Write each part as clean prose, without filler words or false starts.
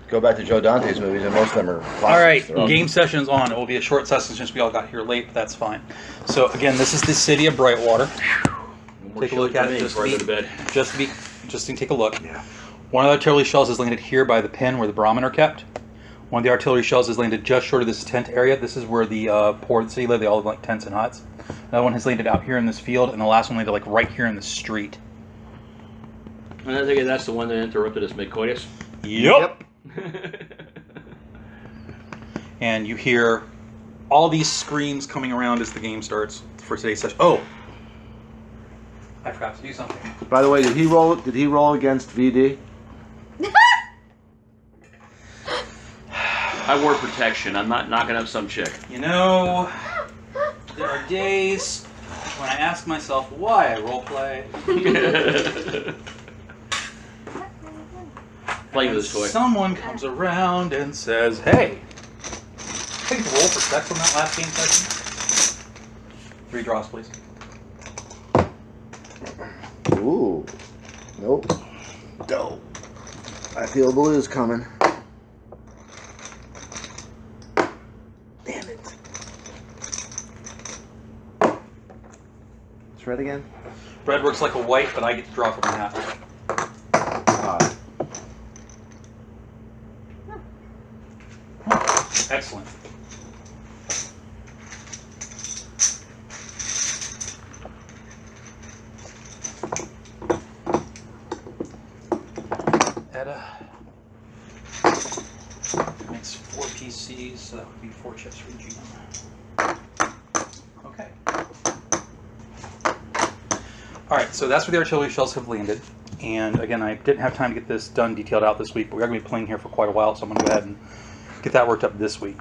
Go back to Joe Dante's movies, and most of them are classics. All right, They're all- game session's on. It will be a short session since we all got here late, but that's fine. So again, this is the city of Brightwater. Take a look at it just to take a look. Yeah. One of the artillery shells is landed here by the pin where the Brahmin are kept. One of the artillery shells is landed just short of this tent area. This is where the poor of the city live. They all live like tents and huts. Another one has landed out here in this field, and the last one landed like right here in the street. And I think that's the one that interrupted us mid-coitus. Yep. And you hear all these screams coming around as the game starts for today's session. Oh, I forgot to do something. By the way, did he roll against VD? I wore protection. I'm not knocking up some chick. You know, there are days when I ask myself why I roleplay. Playing with this toy. Someone comes around and says, "Hey, can you roll for sex on that last game session?" 3 draws, please. Ooh. Nope. Dope. I feel the blues coming. Damn it. It's red again? Red works like a white, but I get to draw from a hat. Excellent. Edda makes 4 PCs, so that would be 4 chips for each of them. Okay. Alright, so that's where the artillery shells have landed. And again, I didn't have time to get this done detailed out this week, but we're going to be playing here for quite a while, so I'm going to go ahead and get that worked up this week.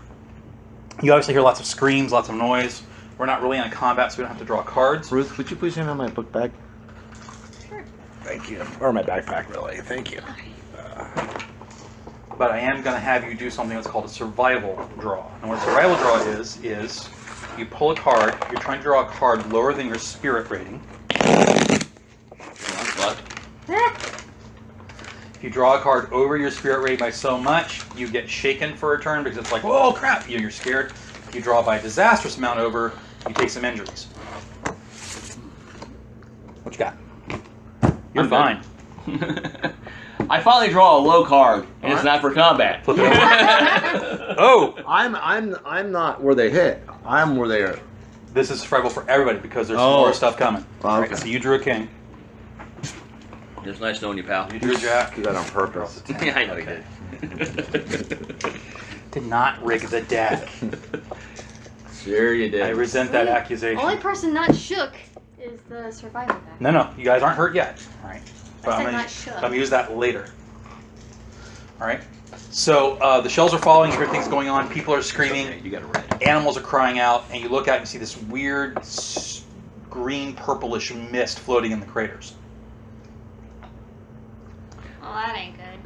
You obviously hear lots of screams, lots of noise. We're not really in a combat, so we don't have to draw cards. Ruth, would you please hand me my book bag? Sure. Thank you. Or my backpack, really. Thank you. But I am going to have you do something that's called a survival draw. And what a survival draw is you pull a card, you're trying to draw a card lower than your spirit rating. If you draw a card over your spirit rating by so much, you get shaken for a turn because it's like, oh crap, you're scared. If you draw by a disastrous amount over, you take some injuries. What you got? You're fine. I finally draw a low card, and it's not for combat. Flip it over. Oh! I'm not where they hit. I'm where they are. This is survival for everybody because there's some more stuff coming. Oh, All okay. right, so you drew a king. It's nice knowing you, pal. You drew a jack. Do that on purpose. Yeah, I know you did. Did not rig the deck. Sure you did. I resent that accusation. Only person not shook is the survivor guy. No, you guys aren't hurt yet. All right. But I said I'm not shook. going to use that later. All right. So the shells are falling. You hear things going on. People are screaming. Okay, you got it right. Animals are crying out. And you look out and you see this weird green purplish mist floating in the craters. Well, that ain't good.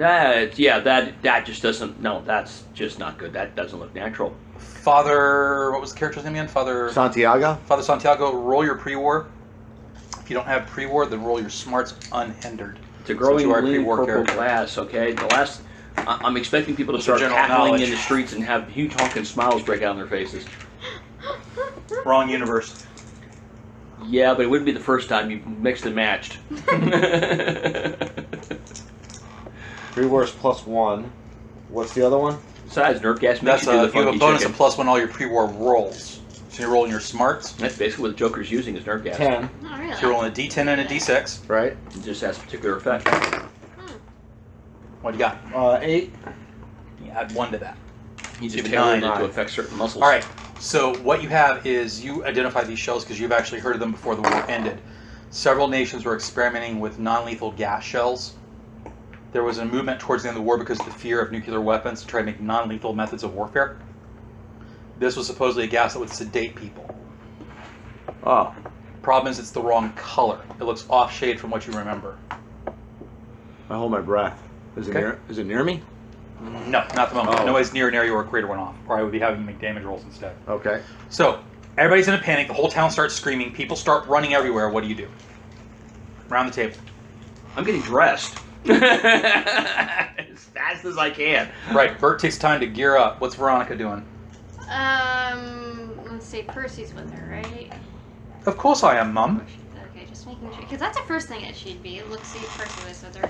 That just doesn't. No, that's just not good. That doesn't look natural. Father, what was the character's name again? Father Santiago? Santiago, roll your pre-war. If you don't have pre-war, then roll your smarts unhindered. It's a growing Since you are a lean pre-war purple character. glass. Okay, I'm expecting people to It's start general cackling knowledge. in the streets and have huge honking smiles break out on their faces. Wrong universe. Yeah, but it wouldn't be the first time you mixed and matched. 3 wars plus 1. What's the other one? Besides, nerf gas makes That's you do the you have a funky bonus chicken. of +1 all your pre-war rolls. So you're rolling your smarts. That's basically what the Joker's using is nerf gas. 10. Oh, really? So you're rolling a D10 and a D6. Right? It just has a particular effect. What do you got? 8. You add 1 to that. You So just you have tailored it 9. to affect certain muscles. All right. So what you have is you identify these shells because you've actually heard of them before the war ended. Several nations were experimenting with non-lethal gas shells. There was a movement towards the end of the war because of the fear of nuclear weapons to try to make non-lethal methods of warfare. This was supposedly a gas that would sedate people. Oh. Problem is it's the wrong color. It looks off shade from what you remember. I hold my breath. Is it Okay. near me? No, not at the moment. Oh. Nobody's near an area where a crater went off, or I would be having you make damage rolls instead. Okay. So, everybody's in a panic. The whole town starts screaming. People start running everywhere. What do you do? Around the table. I'm getting dressed. As fast as I can. Right. Bert takes time to gear up. What's Veronica doing? Let's see. Percy's with her, right? Of course I am, Mum. Okay, just making sure, because that's the first thing it should be. Let's see if Percy was with her.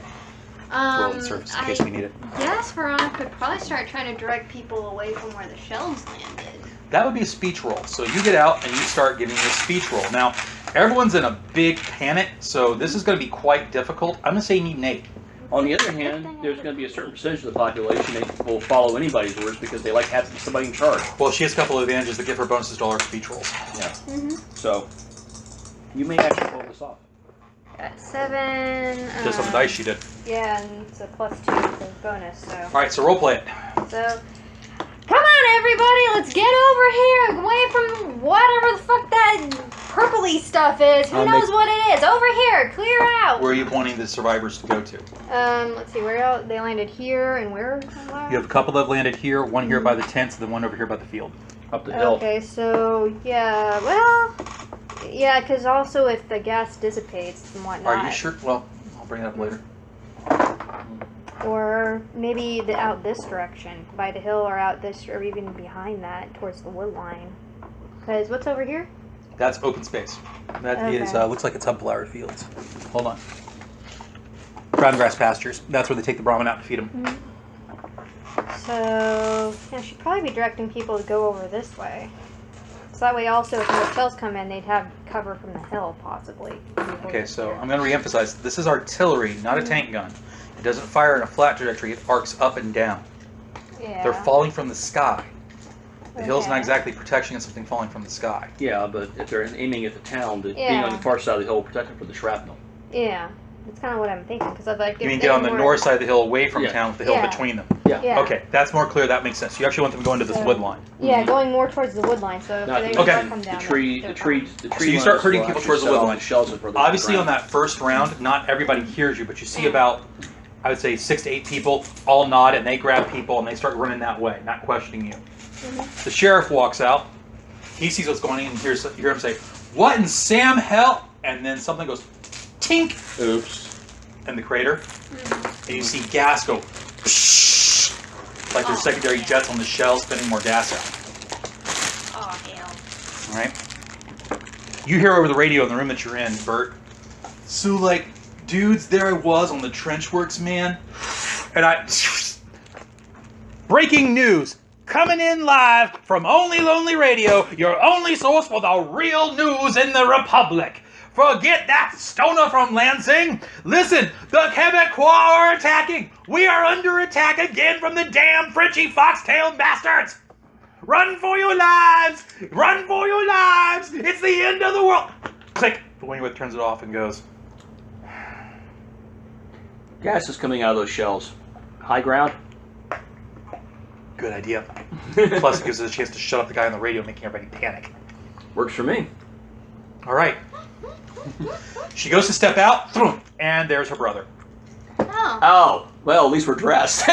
Roll the surface in case we need it. Yes, Veronica could probably start trying to direct people away from where the shells landed. That would be a speech roll. So you get out and you start giving your speech roll. Now, everyone's in a big panic, so this is going to be quite difficult. I'm going to say you need an 8. On the other hand, there's going to be a certain percentage of the population that will follow anybody's words because they like having somebody in charge. Well, she has a couple of advantages that give her bonuses to all her speech rolls. Yeah. So, you may actually pull this off. Got 7. Just on the dice she did. Yeah, and it's a +2 for bonus, so. All right, so role play it. So, come on, everybody, let's get over here, away from whatever the fuck that purpley stuff is. Who knows what it is? Over here, clear out. Where are you wanting the survivors to go to? Let's see, where else? They landed here, and where? You have a couple that have landed here, one here by the tents, and then one over here by the field. Up the hill. Okay, so, yeah, well, yeah, because also if the gas dissipates and whatnot. Are you sure? Well, I'll bring it up later. Or maybe out this direction, by the hill, or out this, or even behind that, towards the wood line. Because what's over here? That's open space. That is Okay. looks like it's sunflower fields. Hold on. Brown grass pastures. That's where they take the Brahmin out to feed them. So, yeah, she'd probably be directing people to go over this way. So that way also, if the shells come in, they'd have cover from the hill, possibly. Okay, so I'm going to reemphasize, this is artillery, not a tank gun. It doesn't fire in a flat trajectory, it arcs up and down. Yeah. They're falling from the sky. The hill's not Okay. exactly protection against something falling from the sky. Yeah, but if they're aiming at the town, being Yeah. on the far side of the hill will protect them from the shrapnel. Yeah, that's kind of what I'm thinking. Because I've like. You mean get on the north side of the hill away from Yeah. town with the hill Yeah. between them. Yeah. Yeah. Okay, that's more clear, that makes sense. You actually want them to go into this So- wood line. Yeah, going more towards the wood line. So if Not they the- Okay. come down, The tree So you start lines hurting will people actually towards the set wood off line. Shells are further Obviously on underground. that first round, not everybody hears you, but you see about, I would say 6 to 8 people all nod and they grab people and they start running that way, not questioning you. The sheriff walks out. He sees what's going on and you hear him say, "What in Sam hell?" And then something goes tink Oops. in the crater. And you see gas go like there's secondary jets on the shell spinning more gas out. Oh hell! All right. You hear over the radio in the room that you're in, Bert. So like, dudes, there I was on the trench works, man, and breaking news. Coming in live from Only Lonely Radio, your only source for the real news in the Republic. Forget that stoner from Lansing. Listen, the Quebecois are attacking. We are under attack again from the damn Frenchy foxtail bastards. Run for your lives! Run for your lives! It's the end of the world! Click. The Wingwith turns it off and goes, Gas is coming out of those shells. High ground? good idea. Plus, it gives us a chance to shut up the guy on the radio, making everybody panic. Works for me. All right. She goes to step out, throom, and there's her brother. Oh. Oh, well, at least we're dressed.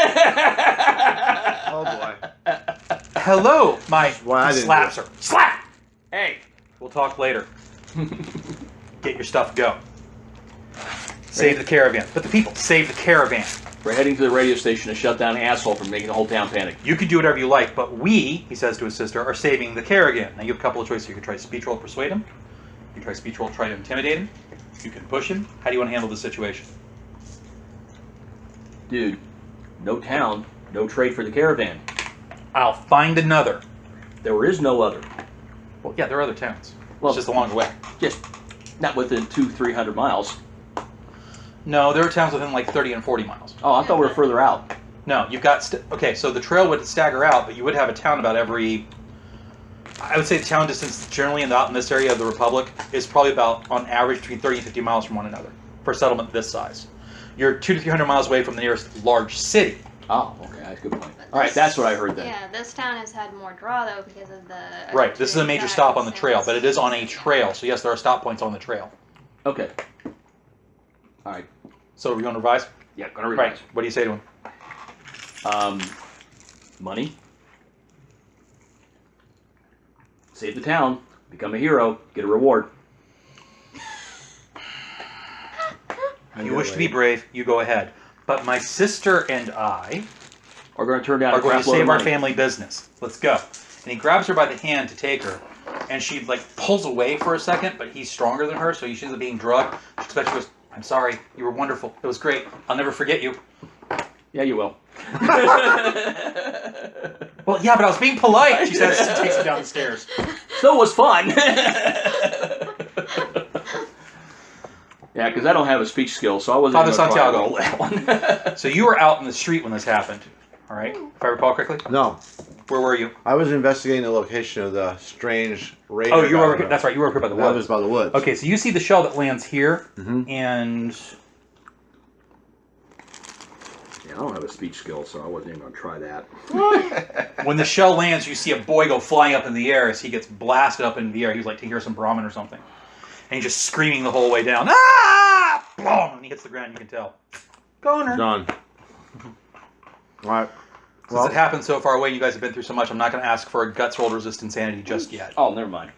Oh boy. Hello, my why I didn't slaps do her. Slap! Hey. We'll talk later. Get your stuff, go. Save the caravan. But the people, save the caravan. We're heading to the radio station to shut down an asshole from making the whole town panic. You can do whatever you like, but we, he says to his sister, are saving the caravan. Now you have a couple of choices. You can try speech roll to persuade him. You can try speech roll to try to intimidate him. You can push him. How do you want to handle the situation? Dude, no town, no trade for the caravan. I'll find another. There is no other. Well, yeah, there are other towns. Well- It's just along the way. Just not within 200-300 miles. No, there are towns within like 30 and 40 miles. Oh, I thought we were further out. No, you've got... okay, so the trail would stagger out, but you would have a town about every... I would say the town distance generally out in this area of the Republic is probably about, on average, between 30 and 50 miles from one another for a settlement this size. You're 200 to 300 miles away from the nearest large city. Oh, okay, that's a good point. But All right, this- that's what I heard then. Yeah, this town has had more draw though because of the. Right, this is a major stop on the trail, but it is on a trail. So yes, there are stop points on the trail. Okay. All right. So are we going to revise? Yeah, gonna Right. revise. What do you say to him? Money. Save the town. Become a hero. Get a reward. You wish to be brave, you go ahead. But my sister and I Are going to turn down are a going crap to load of save our money. family business. Let's go. And he grabs her by the hand to take her. And she like pulls away for a second, but he's stronger than her, so she's being drugged. She expects she goes, I'm sorry, you were wonderful. It was great. I'll never forget you. Yeah, you will. Well, yeah, but I was being polite. She says she takes him down the stairs. So was fun. Yeah, because I don't have a speech skill, so I wasn't Father going to try to Santiago. roll that one. So you were out in the street when this happened, all right? If I recall correctly. No, Where were you? I was investigating the location of the strange radar. Oh, you were. guy. That's right. You were over here by the That was woods. by the woods. Okay, so you see the shell that lands here, Mhm. and Yeah, I don't have a speech skill, so I wasn't even going to try that. when the shell lands, you see a boy go flying up in the air as he gets blasted up in the air. He was like to hear some Brahmin or something, and he's just screaming the whole way down. Ah! Boom! And he hits the ground. You can tell. Goner. Done. All right. Since it happened so far away, you guys have been through so much. I'm not going to ask for a guts roll to resist insanity just yet. Oh, never mind.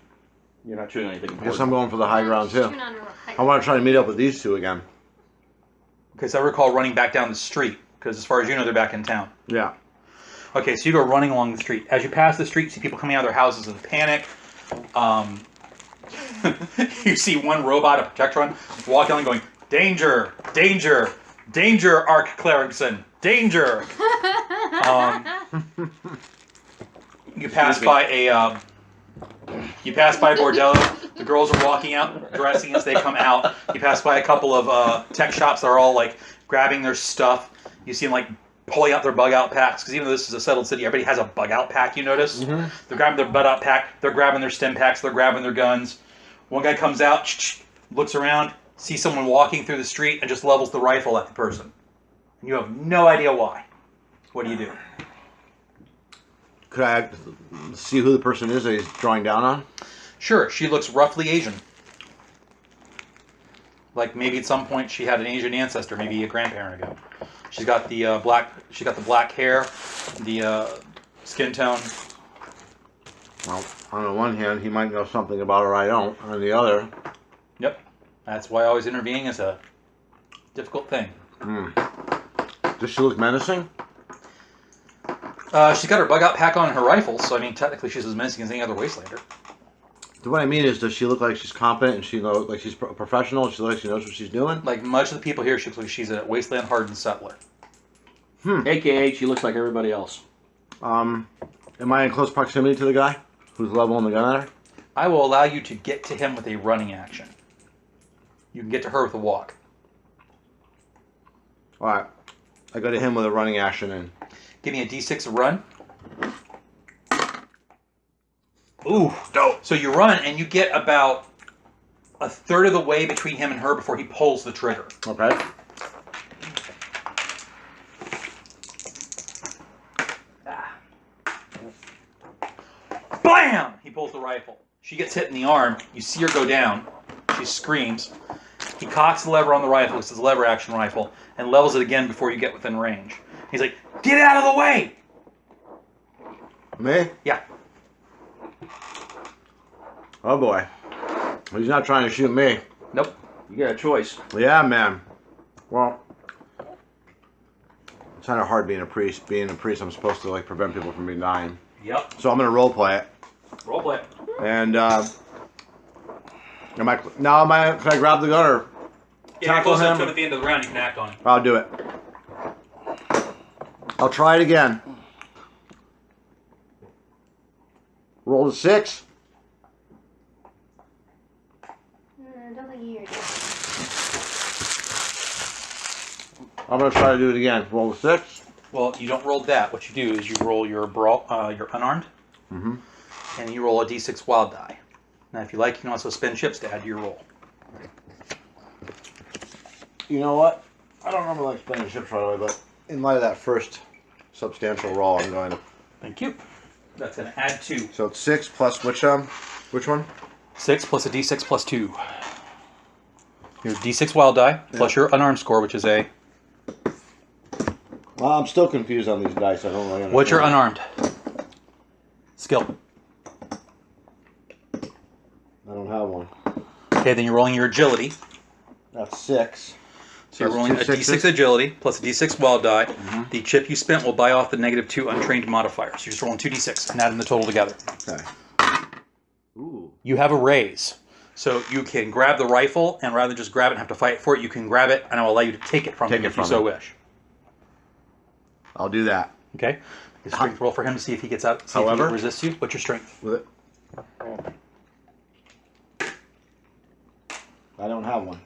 You're not shooting anything I guess important. I'm going for the high ground too. Shooting on a high I want to try to meet up with these two again. Okay, so I recall running back down the street because, as far as you know, they're back in town. Yeah. Okay, so you go running along the street. As you pass the street, you see people coming out of their houses in panic. You see one robot, a Protectron, walking on going, danger, danger, danger, Ark Clarkson, danger. You pass by a bordello. The girls are walking out, dressing as they come out. You pass by a couple of tech shops that are all like grabbing their stuff. You see them like pulling out their bug out packs, because even though this is a settled city, everybody has a bug out pack, you notice? Mhm. They're grabbing their bug out pack, they're grabbing their stim packs, they're grabbing their guns. One guy comes out, looks around, sees someone walking through the street, and just levels the rifle at the person. And you have no idea why. What do you do? Could I see who the person is that he's drawing down on? Sure, she looks roughly Asian. Like maybe at some point she had an Asian ancestor, maybe a grandparent ago. She's got the black hair, the skin tone. Well, on the one hand, he might know something about her I don't. On the other, Yep, that's why always intervening is a difficult thing. does she look menacing? She's got her bug out pack on her rifle, so I mean technically she's as menacing as any other wastelander. What I mean is, does she look like she's competent and she knows, like she's a professional? She looks like she knows what she's doing. Like much of the people here, she looks like she's a wasteland hardened settler. AKA, she looks like everybody else. Am I in close proximity to the guy who's leveling the gun at her? I will allow you to get to him with a running action. You can get to her with a walk. All right, I go to him with a running action and. Give me a d6 run. Ooh, dope. So you run and you get about a third of the way between him and her before he pulls the trigger. Okay. Blam! He pulls the rifle. She gets hit in the arm. You see her go down. She screams. He cocks the lever on the rifle. It's his lever action rifle and levels it again before you get within range. He's like, get out of the way! Me? Yeah. Oh boy. He's not trying to shoot me. Nope. You got a choice. Yeah, man. Well, it's kind of hard being a priest. Being a priest, I'm supposed to like prevent people from being dying. Yep. So I'm gonna role play it. Role play. And can I grab the gun or Yeah, tackle close up him? to him at the end of the round. You can act on it. I'll do it. I'll try it again. Roll a 6. Don't think you heard it. I'm gonna try to do it again. Roll a 6. Well, you don't roll that. What you do is you roll your your unarmed, Mm-hmm. and you roll a d6 wild die. Now, if you like, you can also spend chips to add to your roll. You know what? I don't remember like spending chips right away, but in light of that first substantial roll, I'm going to. Thank you. That's going to add 2. So it's 6 plus which one? 6 plus a d6 plus 2. Your d6 wild die plus your unarmed score, which is a... Well, I'm still confused on these dice. I don't really understand. What's your unarmed? Skill. I don't have one. Okay, then you're rolling your agility. That's 6. So you're Plus rolling a two d6 sixes? agility plus a d6 wild die. The chip you spent will buy off the -2 untrained modifier. So you're just rolling 2d6 and adding the total together. Okay. Ooh. You have a raise. So you can grab the rifle, and rather than just grab it and have to fight for it, you can grab it, and I'll allow you to take it from him if you so wish. I'll do that. Okay? A strength roll for him to see if he gets out. See However- if he resists you. What's your strength? With it. I don't have one.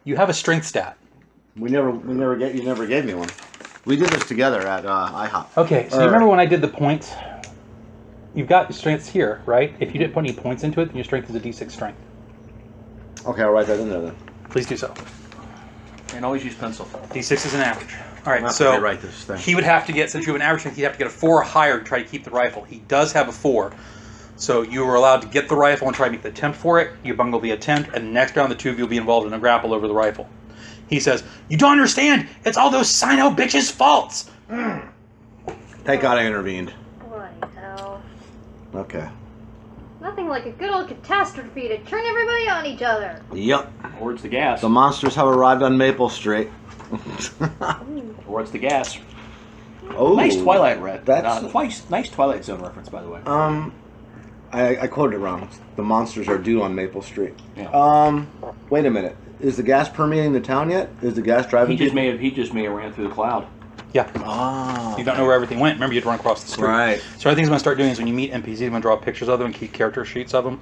You have a strength stat. You never gave me one. We did this together at IHOP. Okay, so you remember when I did the points? You've got your strengths here, right? If you didn't put any points into it, then your strength is a d6 strength. Okay, I'll write that in there then. Please do so. And always use pencil. D6 is an average. All right, I'm so gonna write this thing. he would have to get, since you have an average strength, he'd have to get a 4 or higher to try to keep the rifle. He does have a 4. So you were allowed to get the rifle and try to make the attempt for it. You bungle the attempt, and next round the two of you will be involved in a grapple over the rifle. He says, "You don't understand! It's all those Sino bitches' faults!" Thank God I intervened. Bloody hell. Okay. Nothing like a good old catastrophe to turn everybody on each other. Yep. Or it's the gas. The monsters have arrived on Maple Street. Or it's the gas. Oh, Nice Twilight Red. That's Nice Twilight Zone reference, by the way. I quoted it wrong. The monsters are due on Maple Street. Yeah. Wait a minute. Is the gas permeating the town yet? Is the gas driving? He just may have ran through the cloud. Yeah. Ah. You don't know where everything went. Remember, you had to run across the street. Right. So I think I'm going to start doing is when you meet NPCs, I'm going to draw pictures of them and keep character sheets of them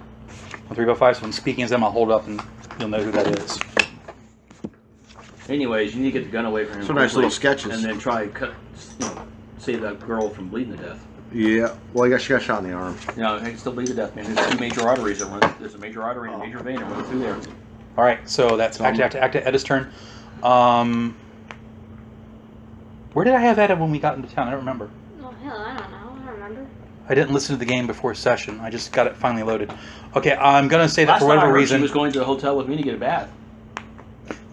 on 3x5. So when speaking to them, I'll hold it up and you'll know who that is. Anyways, you need to get the gun away from him. Some nice quickly, little sketches. And then try to save that girl from bleeding to death. Yeah. Well, she got shot in the arm. You know, it can still bleed to death, man. There's two major arteries that run. There's a major artery and a major vein that run through there. All right, so that's active, Edda's turn. Where did I have Edda when we got into town? I don't remember. Oh, hell, I don't know. I don't remember. I didn't listen to the game before session. I just got it finally loaded. Okay, I'm going to say that Last for time I whatever heard reason... she was going to the hotel with me to get a bath.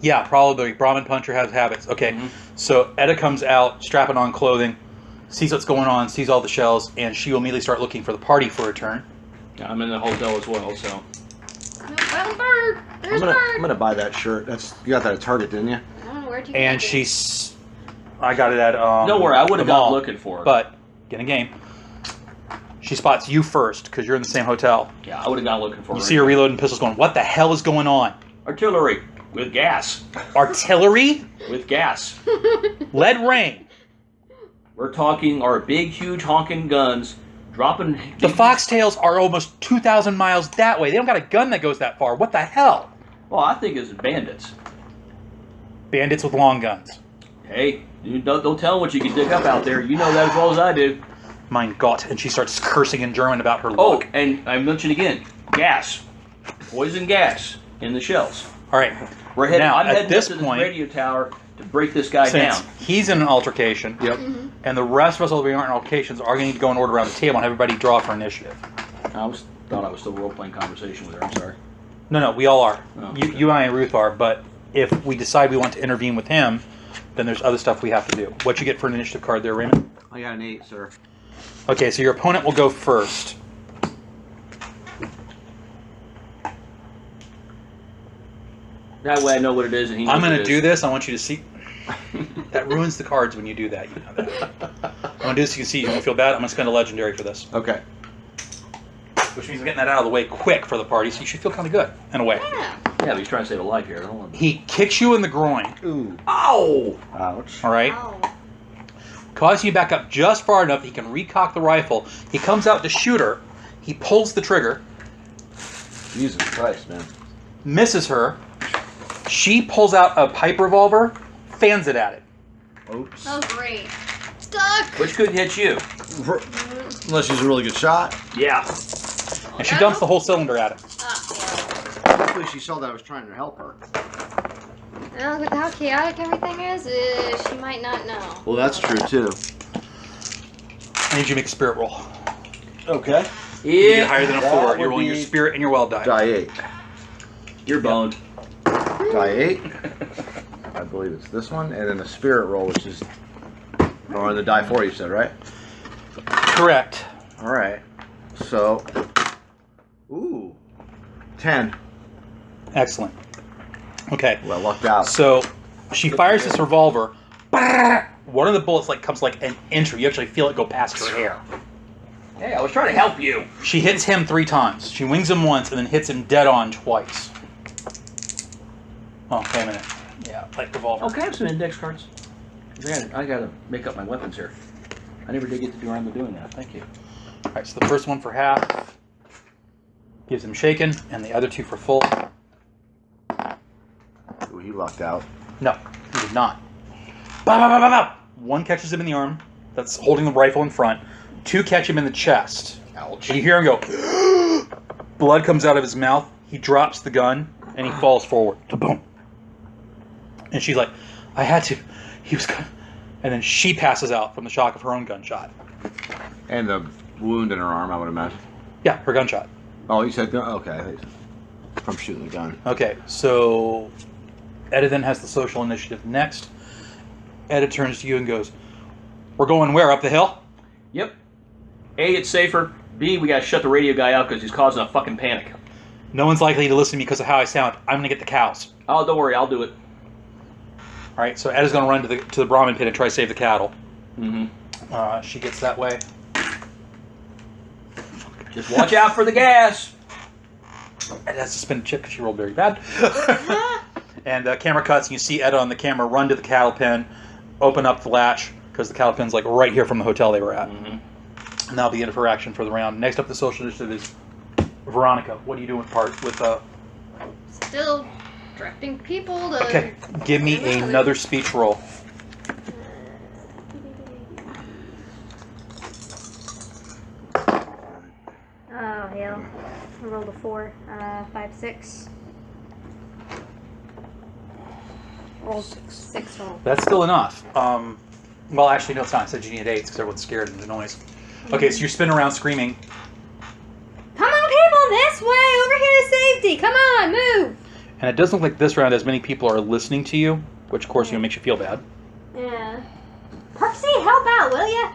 Yeah, probably. Brahmin Puncher has habits. Okay, So Edda comes out, strapping on clothing, sees what's going on, sees all the shells, and she will immediately start looking for the party for a turn. Yeah, I'm in the hotel as well, so. No, found bird. There's I'm bird. gonna buy that shirt. You got that at Target, didn't you? I don't know where'd you get And it. she's... I got it at... Don't worry, I would have the gone mall, looking for her. But, get in a game. She spots you first, because you're in the same hotel. Yeah, I would have gone looking for her. You see her reloading pistols going, what the hell is going on? Artillery with gas. Artillery? With gas. Lead rain. We're talking our big, huge honking guns dropping. The Foxtails are almost 2,000 miles that way. They don't got a gun that goes that far. What the hell? Well, I think it's bandits. Bandits with long guns. Hey, you don't tell them what you can dig up out there. You know that as well as I do. Mein Gott. And she starts cursing in German about her Oh, look. and I mentioned again, gas. Poison gas in the shells. All right. We're heading, Now, I'm at heading this up to this point, radio tower to break this guy since down. he's in an altercation, Yep. and the rest of us, although we aren't in altercations, are going to need to go in order around the table and have everybody draw for initiative. Thought I was still role-playing conversation with her. I'm sorry. No, we all are. Oh, You, okay. you and I and Ruth are, but if we decide we want to intervene with him, then there's other stuff we have to do. What you get for an initiative card there, Raymond? I got an 8, sir. Okay, so your opponent will go first. That way I know what it is and he knows I'm going what to it do is. this. I want you to see. That ruins the cards when you do that. You know that. I'm going to do this so you can see. You don't feel bad. I'm going to spend a legendary for this. Okay. Which means I'm getting that out of the way quick for the party, so you should feel kind of good, in a way. Yeah. Yeah, but he's trying to save a life here. I don't want to... He kicks you in the groin, Ooh. Ow! Ouch. all right? Oh. Causing you back up just far enough that he can recock the rifle. He comes out to shoot her. He pulls the trigger, Jesus Christ, man. misses her. She pulls out a pipe revolver, fans it at it. Oops. That was great. Stuck. Which could hit you. Unless she's a really good shot. Yeah. And she dumps the whole cylinder at him. Hopefully she saw that I was trying to help her. Well, with how chaotic everything is, she might not know. Well, that's true, too. I need you to make a spirit roll. Okay. You get Yeah. higher than a That 4. would You're rolling your be spirit and your wild die. Die 8. You're boned. Die 8. I believe it's this one. And then the spirit roll, which is... Or on the die 4, you said, right? Correct. All right. So... Ooh. 10. Excellent. Okay. Well, lucked out. So She fires this revolver. One of the bullets comes an inch. You actually feel it go past her hair. Hey, I was trying to help you. She hits him 3 times. She wings him once and then hits him dead on twice. Oh, wait a minute. Yeah, light revolver. Oh, can I have some index cards? I gotta make up my weapons here. I never did get to do around doing that. Thank you. All right, so the first one for half gives him shaken, and the other 2 for full. Ooh, he lucked out. No, he did not. Bah, bah, bah, bah, bah. 1 catches him in the arm. That's holding the rifle in front. 2 catch him in the chest. Ouch. And you hear him go. Blood comes out of his mouth. He drops the gun, and he falls forward. Boom. And she's like, I had to. He was gonna. And then she passes out from the shock of her own gunshot. And the wound in her arm, I would imagine. Yeah, her gunshot. Oh, you said gun? Okay, I think from shooting the gun. Okay, so Etta then has the social initiative next. Etta turns to you and goes, we're going where? Up the hill? Yep. A, it's safer. B, we gotta shut the radio guy out because he's causing a fucking panic. No one's likely to listen to me because of how I sound. I'm gonna get the cows. Oh, don't worry, I'll do it. All right, so Etta's gonna run to the Brahmin pit and try to save the cattle. Mm-hmm. She gets that way. Just watch out for the gas. Etta has to spin a chip because she rolled very bad. And camera cuts, and you see Etta on the camera run to the cattle pen, open up the latch, because the cattle pen's right here from the hotel they were at. Mm-hmm. And that'll be it for action for the round. Next up, the social initiative is Veronica. What are you doing with Still directing people to... Okay, give me another speech roll. Oh, hell. I rolled a 4. 5, 6. Rolled 6 total. That's still enough. Well, actually, no, it's not. I said you needed 8 because everyone's scared of the noise. Okay, so you're spinning around screaming. Come on, people, this way! Over here to safety! Come on, move! And it doesn't look like this round as many people are listening to you, which, of course, makes you feel bad. Yeah. Percy, help out, will ya?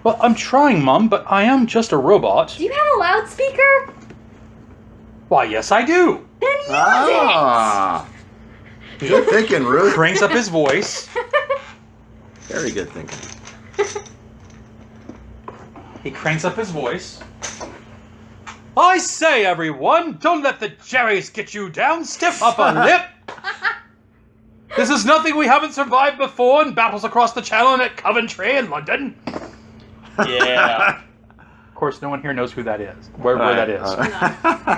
Well, I'm trying, Mum, but I am just a robot. Do you have a loudspeaker? Why, yes, I do. Then use Ah! Good thinking, Ruth. Cranks up his voice. Very good thinking. He cranks up his voice. I say, everyone, don't let the Jerrys get you down. Stiff upper lip. This is nothing we haven't survived before in battles across the Channel and at Coventry and London. Yeah. Of course, no one here knows who that is, where that is.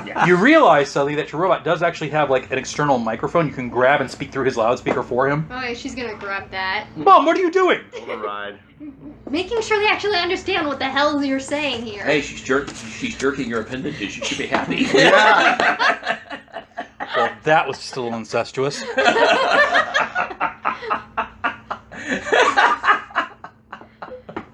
Yeah. You realize, Sully, that your robot does actually have an external microphone you can grab and speak through his loudspeaker for him. Okay, she's gonna grab that. Mom, what are you doing? Override. Making sure they actually understand what the hell you're saying here. Hey, she's jerking your appendages. You should be happy. Yeah. Well, that was just a little incestuous.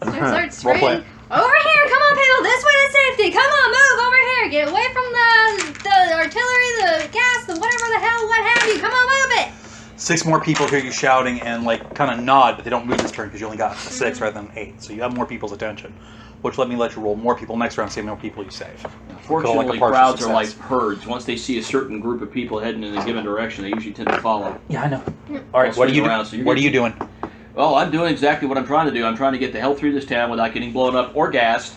Start Role screaming. play. Over here, come on, people, this way to safety. Come on, move over here. Get away from the artillery, the gas, the whatever the hell, what have you. Come on, move it. 6 more people hear you shouting and kind of nod, but they don't move this turn because you only got 6 rather than 8. So you have more people's attention, which let you roll more people next round, see how many more people you save. Fortunately, partial crowds are like success. herds. Once they see a certain group of people heading in a given direction, they usually tend to follow. Yeah, I know. All right, what are you around, so you're What are you doing? Well, I'm doing exactly what I'm trying to do. I'm trying to get the hell through this town without getting blown up or gassed.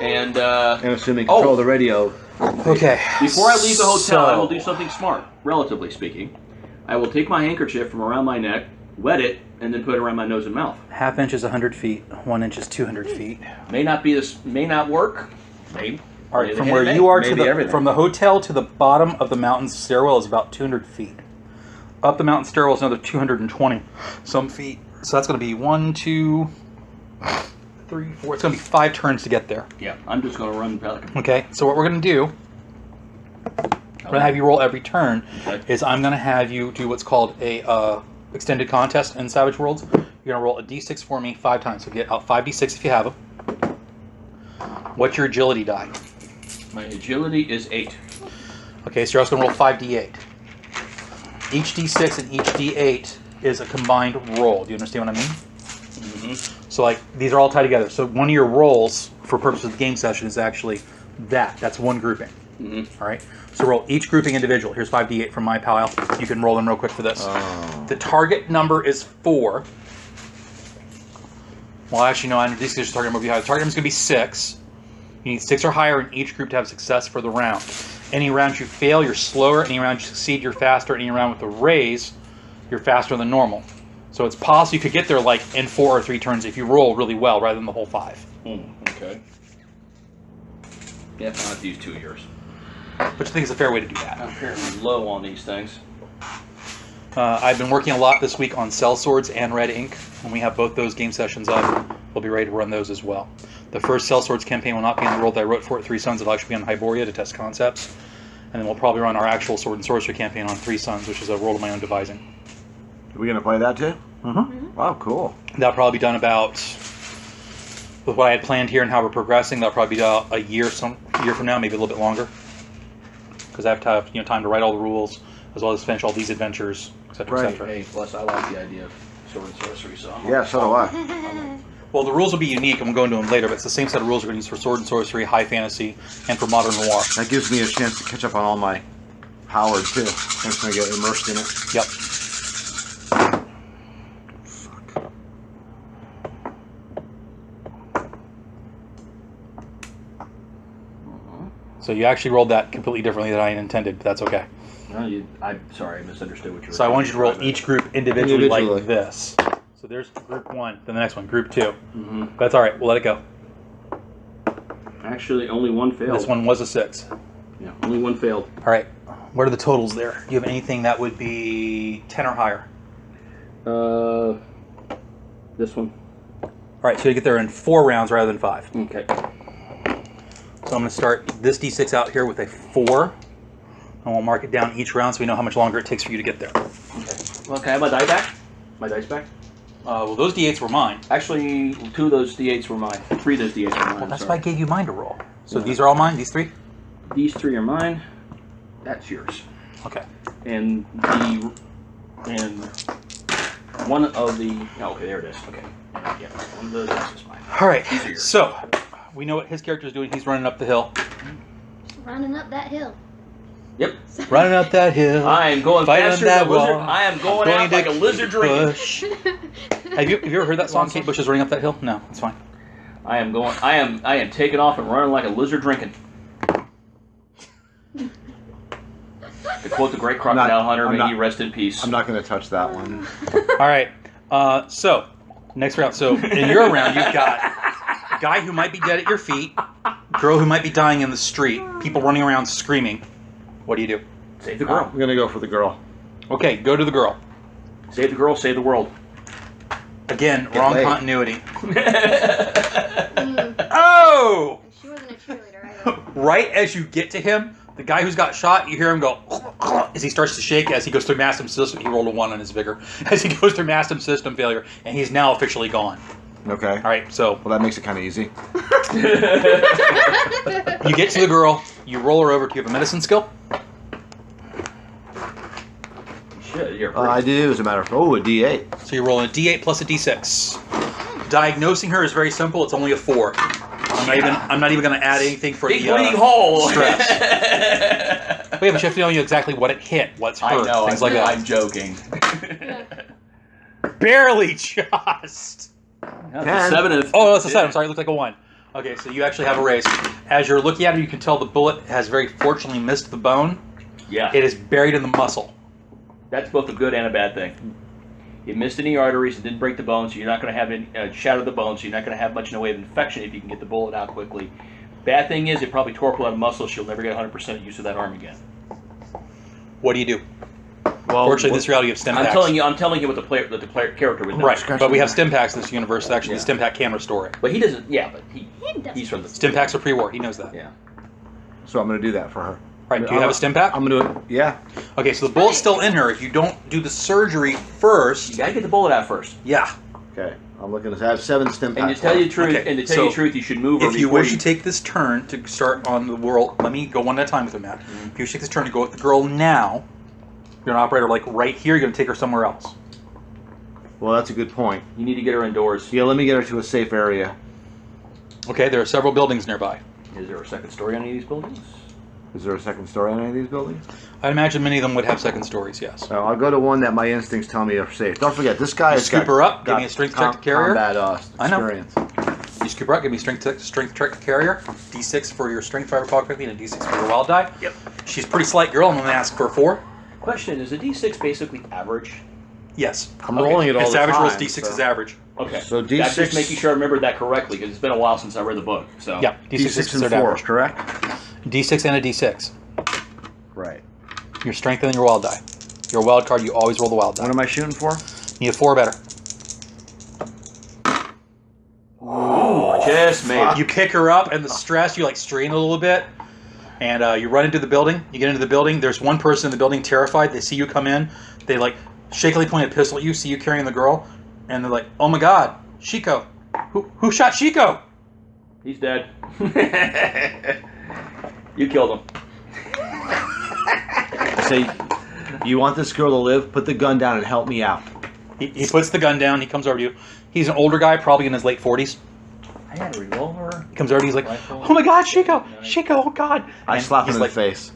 And And assuming control of the radio. Okay. before I leave the hotel, I will do something smart, relatively speaking. I will take my handkerchief from around my neck, wet it, and then put it around my nose and mouth. Half inch is 100 feet. 1 inch is 200 feet. May not work. Maybe. All right, Maybe from it where may. you are Maybe from the hotel to the bottom of the mountain stairwell is about 200 feet. Up the mountain stairwell is another 220 some feet. So that's going to be 1, 2, 3, 4. It's going to be 5 turns to get there. Yeah, I'm just going to run Pelican. Okay, so what we're going to do, I'm going to have you roll every turn, is I'm going to have you do what's called a extended contest in Savage Worlds. You're going to roll a d6 for me 5 times. So get out 5d6 if you have them. What's your agility die? My agility is 8. Okay, so you're also going to roll 5d8. Each d6 and each d8 is a combined roll. Do you understand what I mean? Mm-hmm. So these are all tied together. So one of your rolls for purposes of the game session is actually that. That's one grouping. All right. So roll each grouping individual. Here's 5d8 from my pile. You can roll them real quick for this. Oh. The target number is 4. Well, actually, no. These guys are target number be high. The target number is going to be 6. You need 6 or higher in each group to have success for the round. Any round you fail, you're slower. Any round you succeed, you're faster. Any round with a raise, you're faster than normal. So it's possible you could get there like in 4 or 3 turns if you roll really well, rather than the whole 5. Okay. Yeah, I'll have to use 2 of yours. Which I think is a fair way to do that. I'm fairly low on these things. I've been working a lot this week on Cell Swords and Red Ink. When we have both those game sessions up, we'll be ready to run those as well. The first Cell Swords campaign will not be on the world that I wrote for it, 3 Suns. It'll actually be on Hyboria to test concepts. And then we'll probably run our actual Sword and Sorcery campaign on 3 Suns, which is a world of my own devising. Are we going to play that too? Mm-hmm. Wow, cool. That'll probably be done about, with what I had planned here and how we're progressing, that'll probably be a year from now, maybe a little bit longer. Because I have to have time to write all the rules, as well as finish all these adventures, etc. Right. etc. Hey, plus I like the idea of Sword and Sorcery, so I'm Yeah, so do I. Well, the rules will be unique, and we'll go into them later, but it's the same set of rules we're going to use for Sword and Sorcery, High Fantasy, and for Modern Noir. That gives me a chance to catch up on all my Howard too. I'm just going to get immersed in it. Yep. So you actually rolled that completely differently than I intended, but that's okay. No, I'm sorry, I misunderstood what you were So I want you to roll each group individually like Individually. this. So there's group 1, then the next one, group 2. Mm-hmm. That's all right. We'll let it go. Actually, only one failed. This one was a 6. Yeah, only one failed. All right. What are the totals there? Do you have anything that would be 10 or higher? This one. All right. So you get there in 4 rounds rather than 5. Okay. So I'm going to start this d6 out here with a 4. And we'll mark it down each round so we know how much longer it takes for you to get there. Okay. Well, can I have my die back? My dice back? Well, those d8s were mine. Actually, 2 of those d8s were mine. 3 of those d8s were mine. Well, that's sorry. why I gave you mine to roll. So Yeah. these are all mine, these 3? These 3 are mine. That's yours. Okay. And one of the. Oh, okay, there it is. Okay. Yeah, one of those is mine. All right. These are yours. So we know what his character is doing. He's running up the hill. Running up that hill. Yep. Running up that hill. I am going Fight faster on that than a lizard. wall. I am going I'm out like a to lizard drinking. push. Have you ever heard that song? Kate Bush is running up that hill. No, it's fine. I am taking off and running like a lizard drinking. To quote the great crocodile hunter, may he rest in peace. I'm not going to touch that one. All right. So next round. So in your round, you've got a guy who might be dead at your feet, girl who might be dying in the street, people running around screaming. What do you do? Save the girl. I'm going to go for the girl. Okay, go to the girl. Save the girl, save the world. Again, Get wrong laid. continuity. Oh! She wasn't a cheerleader either. Right as you get to him, the guy who's got shot, you hear him go as he starts to shake as he goes through massive system. He rolled a 1 on his vigor as he goes through massive system failure, and he's now officially gone. Okay. All right, so Well, that makes it kind of easy. you get to the girl, you roll her over. Do you have a medicine skill? Shit, you're I do, as a matter of fact. Oh, a D8. So you're rolling a D8 plus a D6. Diagnosing her is very simple. It's only a 4. I'm not even going to add anything for big the bleeding hole. stress. Wait, but you have to know exactly what it hit, what's hurt, I know. things like that. I'm joking. Barely just. That's 10. a 7 and a Oh, that's a 7. I'm sorry, it looked like a 1. Okay, so you actually have a raise. As you're looking at it, you can tell the bullet has very fortunately missed the bone. Yeah. It is buried in the muscle. That's both a good and a bad thing. It missed any arteries, it didn't break the bone, so you're not going to have any shatter the bone, so you're not going to have much in the way of infection if you can get the bullet out quickly. Bad thing is, it probably tore up a lot of muscle, so you'll never get 100% use of that arm again. What do you do? Well, Fortunately, this reality of stim packs. I'm telling you what the player character would know. Right, Scratch but we my have back. stim packs in this universe. Actually, Yeah. the stim pack can restore it. But he doesn't. Yeah, but he's from the Stim packs are pre-war. He knows that. Yeah. So I'm going to do that for her. Right, do you have a stim pack? I'm going to do it. Yeah. Okay, so the bullet's still in her. If you don't do the surgery You first, gotta get the bullet out first. yeah. Okay. I'm looking at I have 7 stim And packs. to tell you the truth, Okay, and to tell you the so truth, you should move her If you before wish to take this turn to start on the world, let me go one at a time with him, Matt. If you wish to take this turn to go with the girl now, you're an operator like right here, you're going to take her somewhere else. Well, that's a good point. You need to get her indoors. Yeah, let me get her to a safe area. Okay, there are several buildings nearby. Is there a second story on any of these buildings? Is there a second story on any of these buildings? I'd imagine many of them would have second stories, yes. So I'll go to one that my instincts tell me are safe. Don't forget, this guy has scoop her up, give me a strength check to carry her. combat I know. experience. You scoop her up, give me strength check to carrier. D6 for your strength, if I recall correctly, and a D6 for your wild die. Yep. She's a pretty slight girl. I'm going to ask for a 4. Question: is a D6 basically average? Yes. I'm rolling it all It's the average time. rolls, D6 is average. Okay. So I'm D6 just making sure I remembered that correctly because it's been a while since I read the book. So Yeah, D6 is D6 and considered 4, average. correct? D6 and a D6. Right. Your strength and your wild die. Your wild card, you always roll the wild die. What am I shooting for? Need a 4 or better. just made it. You kick her up, and the stress, you like strain a little bit, and you run into the building. You get into the building. There's one person in the building terrified. They see you come in. They like shakily point a pistol at you, see you carrying the girl, and they're like, "Oh my God, Chico! Who shot Chico?" He's dead. You killed him. Say, you want this girl to live? Put the gun down and help me out. He puts the gun down. He comes over to you. He's an older guy, probably in his late 40s. I had a revolver. He comes over to you. He's like, Rifle. "Oh my God, Chico! Chico! Oh God!" I And slap him he's in like, the face.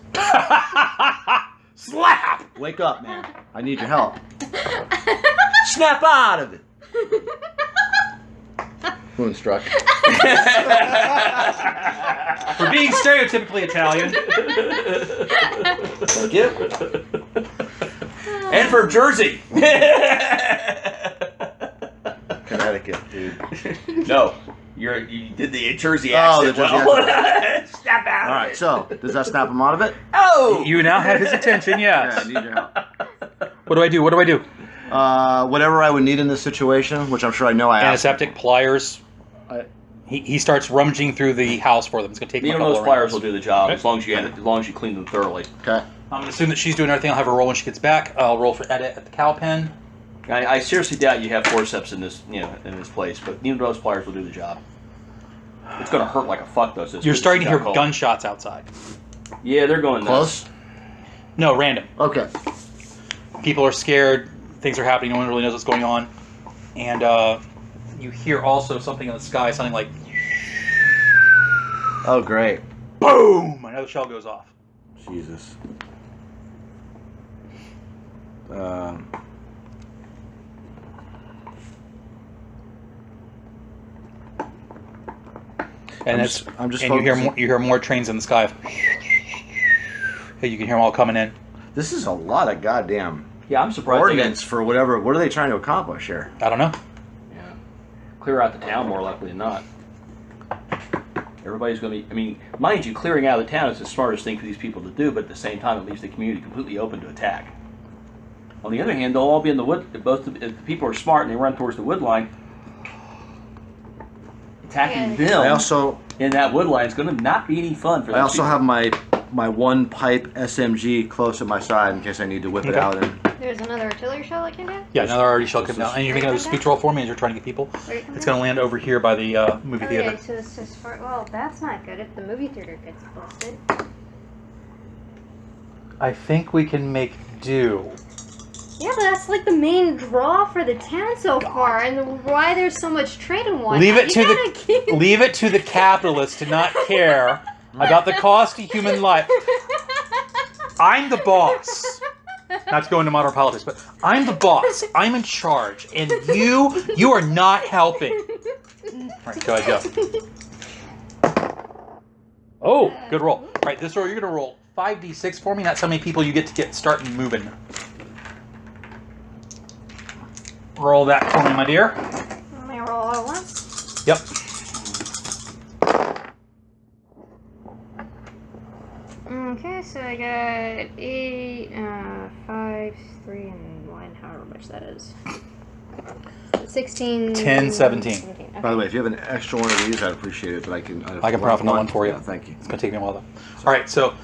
Slap! Wake up, man. I need your help. Snap out of it. Moonstruck. For being stereotypically Italian. Thank you. And for Jersey. Connecticut, dude. No, you did the Jersey Oh, the accent. Jersey well. Snap out. All right, so does that snap him out of it? Oh. You now have his attention, Yeah, yes. I need your help. What do I do? What do I do? Whatever I would need in this situation, which I'm sure I know I asked. Antiseptic, pliers. He starts rummaging through the house for them. It's going to take him a Even couple those of pliers rounds. will do the job Okay. as long as you clean them thoroughly. Okay. I'm going to assume that she's doing everything. I'll have her roll when she gets back. I'll roll for edit at the cow pen. I seriously doubt you have forceps in this in this place, but even those pliers will do the job. It's going to hurt like a fuck though. So You're starting to hear cold. gunshots outside. Yeah, they're going nuts. Close? No, random. Okay. People are scared. Things are happening. No one really knows what's going on. And you hear also something in the sky, something like Oh, great. boom! Another shell goes off. Jesus. And I'm just and you focusing. hear more trains in the sky. You can hear them all coming in. This is a lot of goddamn Yeah, I'm surprised. ordnance for whatever. What are they trying to accomplish here? I don't know. Yeah, clear out the town more likely than not. Everybody's going to be. I mean, mind you, clearing out of the town is the smartest thing for these people to do, but at the same time, it leaves the community completely open to attack. On the other hand, they'll all be in the wood. If the people are smart and they run towards the wood line, attacking them I also in that wood line is going to not be any fun for them. I also have my one pipe SMG close at my side in case I need to whip it Okay. out. And There's another artillery shell that came down? Yeah, another already shell came down. And you're making another speech roll for me as you're trying to get people. Where it come It's down? going to land over here by the movie theater. Okay, so it's just for, well, that's not good if the movie theater gets busted. I think we can make do. Yeah, but that's like the main draw for the town so far, and why there's so much trade and whatnot. Leave it You to gotta keep- leave it to the capitalists to not care about the cost of human life. I'm the boss. Not to go into modern politics, but I'm the boss. I'm in charge, and you are not helping. All right, go ahead, go. Oh, good roll. All right, this roll you're gonna roll 5d6 for me. That's how many people you get to get starting moving. Roll that for me, my dear. Let me roll all at once. Yep. Okay, so I got 8, 5, 3, and 1, however much that is. 16. 10, 17. 17. Okay. by the way, if you have an extra one of these, I'd appreciate it. But I can print off another one for you. Yeah, thank you. It's gonna take me a while though. All right, so